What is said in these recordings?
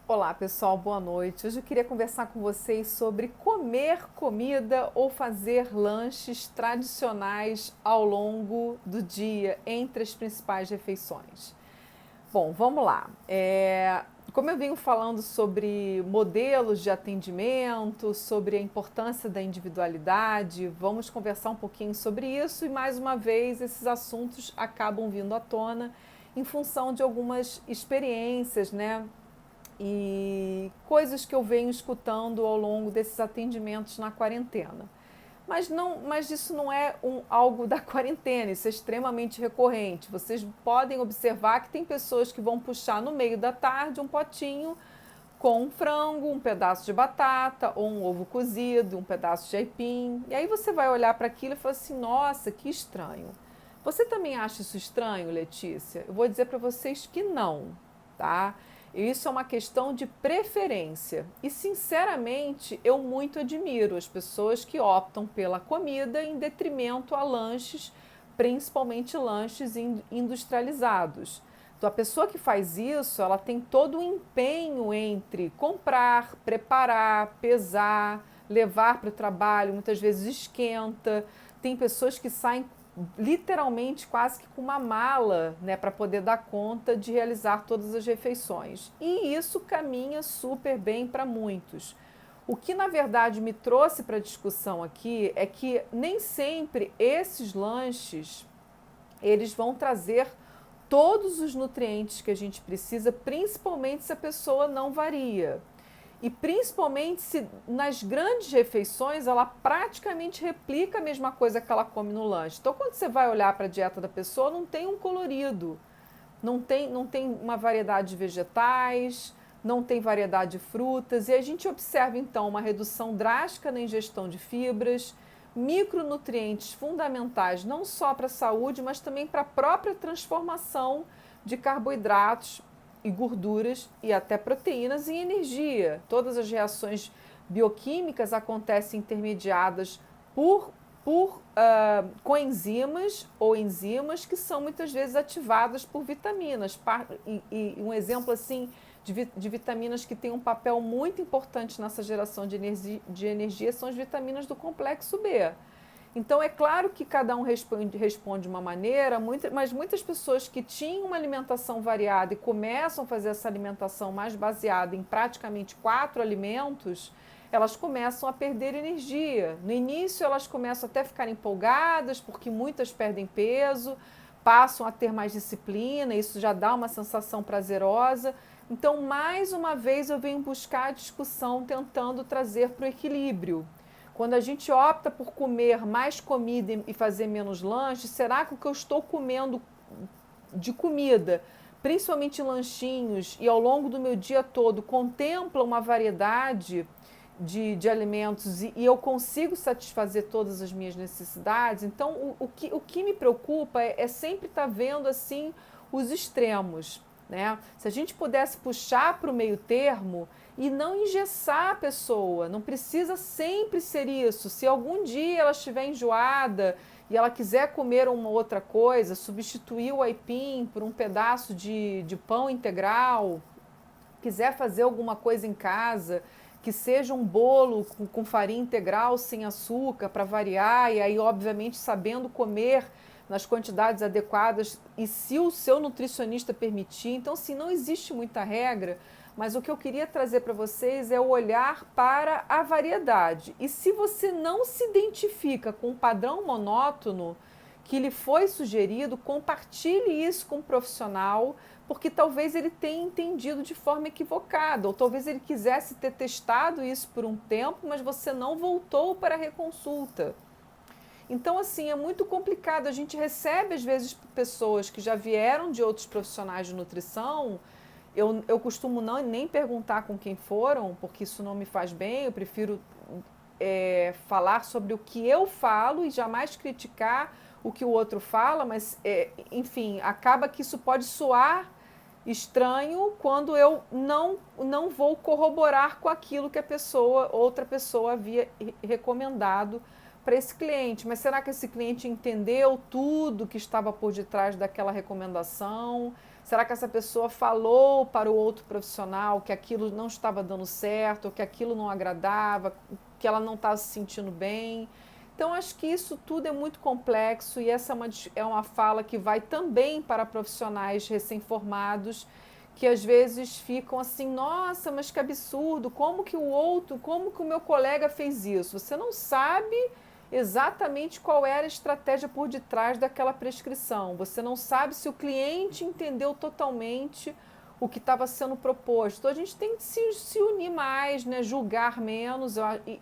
Olá pessoal, boa noite. Hoje eu queria conversar com vocês sobre comer comida ou fazer lanches tradicionais ao longo do dia, entre as principais refeições. Bom, vamos lá. Como eu venho falando sobre modelos de atendimento, sobre a importância da individualidade, vamos conversar um pouquinho sobre isso e, mais uma vez, esses assuntos acabam vindo à tona em função de algumas experiências, né? E coisas que eu venho escutando ao longo desses atendimentos na quarentena. Mas isso não é algo da quarentena, isso é extremamente recorrente. Vocês podem observar que tem pessoas que vão puxar no meio da tarde um potinho com um frango, um pedaço de batata, ou um ovo cozido, um pedaço de aipim. E aí você vai olhar para aquilo e fala assim, nossa, que estranho. Você também acha isso estranho, Letícia? Eu vou dizer para vocês que não, tá? Isso é uma questão de preferência. E, sinceramente, eu muito admiro as pessoas que optam pela comida em detrimento a lanches, principalmente lanches industrializados. Então, a pessoa que faz isso, ela tem todo o empenho entre comprar, preparar, pesar, levar para o trabalho, muitas vezes esquenta. Tem pessoas que saem literalmente quase que com uma mala, né, para poder dar conta de realizar todas as refeições. E isso caminha super bem para muitos. O que na verdade me trouxe para a discussão aqui é que nem sempre esses lanches eles vão trazer todos os nutrientes que a gente precisa, principalmente se a pessoa não varia. E principalmente se nas grandes refeições ela praticamente replica a mesma coisa que ela come no lanche. Então, quando você vai olhar para a dieta da pessoa, não tem um colorido, não tem uma variedade de vegetais, não tem variedade de frutas. E a gente observa então uma redução drástica na ingestão de fibras, micronutrientes fundamentais não só para a saúde, mas também para a própria transformação de carboidratos e gorduras e até proteínas em energia. Todas as reações bioquímicas acontecem intermediadas por coenzimas ou enzimas que são muitas vezes ativadas por vitaminas. E um exemplo assim de vitaminas que têm um papel muito importante nessa geração de energia são as vitaminas do complexo B. Então, é claro que cada um responde de uma maneira, mas muitas pessoas que tinham uma alimentação variada e começam a fazer essa alimentação mais baseada em praticamente 4 alimentos, elas começam a perder energia. No início, elas começam até a ficar empolgadas, porque muitas perdem peso, passam a ter mais disciplina, isso já dá uma sensação prazerosa. Então, mais uma vez, eu venho buscar a discussão tentando trazer para o equilíbrio. Quando a gente opta por comer mais comida e fazer menos lanche, será que o que eu estou comendo de comida, principalmente lanchinhos, e ao longo do meu dia todo, contempla uma variedade de alimentos e eu consigo satisfazer todas as minhas necessidades? Então, o que me preocupa é sempre estar vendo assim os extremos. Né? Se a gente pudesse puxar para o meio termo e não engessar a pessoa, não precisa sempre ser isso. Se algum dia ela estiver enjoada e ela quiser comer uma outra coisa, substituir o aipim por um pedaço de pão integral, quiser fazer alguma coisa em casa, que seja um bolo com farinha integral sem açúcar para variar, e aí obviamente sabendo comer nas quantidades adequadas e se o seu nutricionista permitir. Então, assim, não existe muita regra, mas o que eu queria trazer para vocês é o olhar para a variedade. E se você não se identifica com um padrão monótono que lhe foi sugerido, compartilhe isso com um profissional, porque talvez ele tenha entendido de forma equivocada, ou talvez ele quisesse ter testado isso por um tempo, mas você não voltou para a reconsulta. Então, assim, é muito complicado. A gente recebe, às vezes, pessoas que já vieram de outros profissionais de nutrição. Eu costumo nem perguntar com quem foram, porque isso não me faz bem. Eu prefiro falar sobre o que eu falo e jamais criticar o que o outro fala, mas, enfim, acaba que isso pode soar estranho quando eu não vou corroborar com aquilo que outra pessoa havia recomendado para esse cliente. Mas será que esse cliente entendeu tudo que estava por detrás daquela recomendação? Será que essa pessoa falou para o outro profissional que aquilo não estava dando certo, que aquilo não agradava, que ela não estava se sentindo bem? Então, acho que isso tudo é muito complexo e essa é uma fala que vai também para profissionais recém-formados que às vezes ficam assim, nossa, mas que absurdo, como que o outro, como que o meu colega fez isso? Você não sabe exatamente qual era a estratégia por detrás daquela prescrição. Você não sabe se o cliente entendeu totalmente o que estava sendo proposto. Então, a gente tem que se unir mais, né? Julgar menos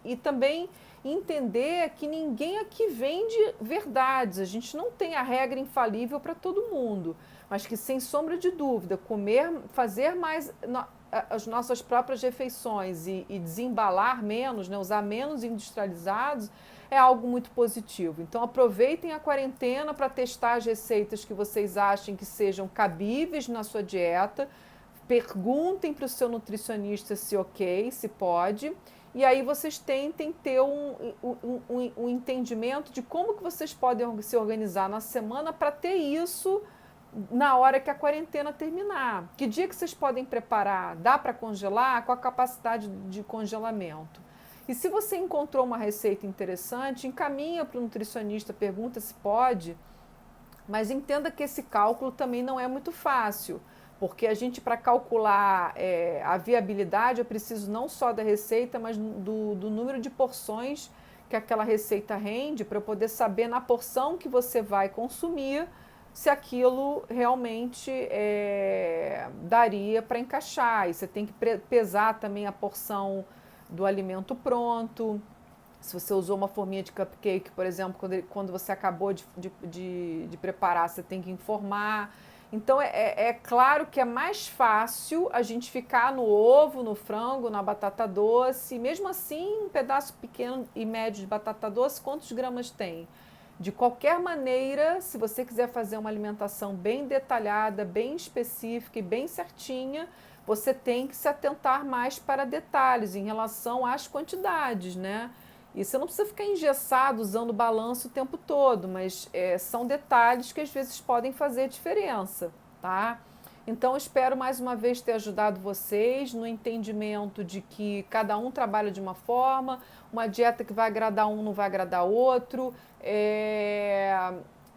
e também entender que ninguém aqui vende verdades. A gente não tem a regra infalível para todo mundo, mas que, sem sombra de dúvida, fazer mais as nossas próprias refeições e desembalar menos, né? Usar menos industrializados, é algo muito positivo. Então, aproveitem a quarentena para testar as receitas que vocês achem que sejam cabíveis na sua dieta. Perguntem para o seu nutricionista se ok, se pode. E aí vocês tentem ter um entendimento de como que vocês podem se organizar na semana para ter isso na hora que a quarentena terminar. Que dia que vocês podem preparar? Dá para congelar? Com a capacidade de congelamento? E se você encontrou uma receita interessante, encaminha para o nutricionista, pergunta se pode, mas entenda que esse cálculo também não é muito fácil, porque a gente, para calcular a viabilidade, eu preciso não só da receita, mas do número de porções que aquela receita rende, para eu poder saber na porção que você vai consumir se aquilo realmente daria para encaixar. E você tem que pesar também a porção do alimento pronto. Se você usou uma forminha de cupcake, por exemplo, quando você acabou de preparar, você tem que informar. Então, é claro que é mais fácil a gente ficar no ovo, no frango, na batata doce. Mesmo assim, um pedaço pequeno e médio de batata doce, quantos gramas tem? De qualquer maneira, se você quiser fazer uma alimentação bem detalhada, bem específica e bem certinha, você tem que se atentar mais para detalhes em relação às quantidades, né? E você não precisa ficar engessado usando balanço o tempo todo, mas são detalhes que às vezes podem fazer diferença, tá? Então, espero mais uma vez ter ajudado vocês no entendimento de que cada um trabalha de uma forma, uma dieta que vai agradar um não vai agradar outro,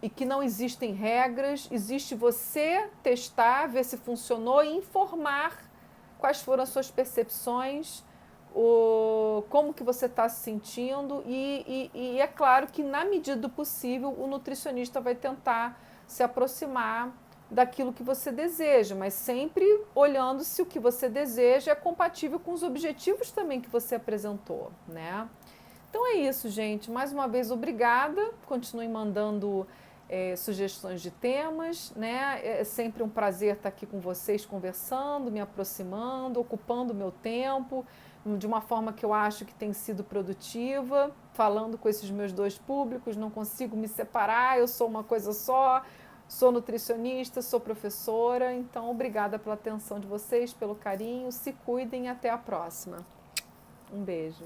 e que não existem regras, existe você testar, ver se funcionou e informar quais foram as suas percepções, como que você está se sentindo e é claro que na medida do possível o nutricionista vai tentar se aproximar daquilo que você deseja, mas sempre olhando se o que você deseja é compatível com os objetivos também que você apresentou, né? Então é isso, gente. Mais uma vez, obrigada. Continuem mandando sugestões de temas, né? É sempre um prazer estar aqui com vocês conversando, me aproximando, ocupando o meu tempo de uma forma que eu acho que tem sido produtiva, falando com esses meus dois públicos, não consigo me separar, eu sou uma coisa só, sou nutricionista, sou professora, então obrigada pela atenção de vocês, pelo carinho, se cuidem e até a próxima. Um beijo.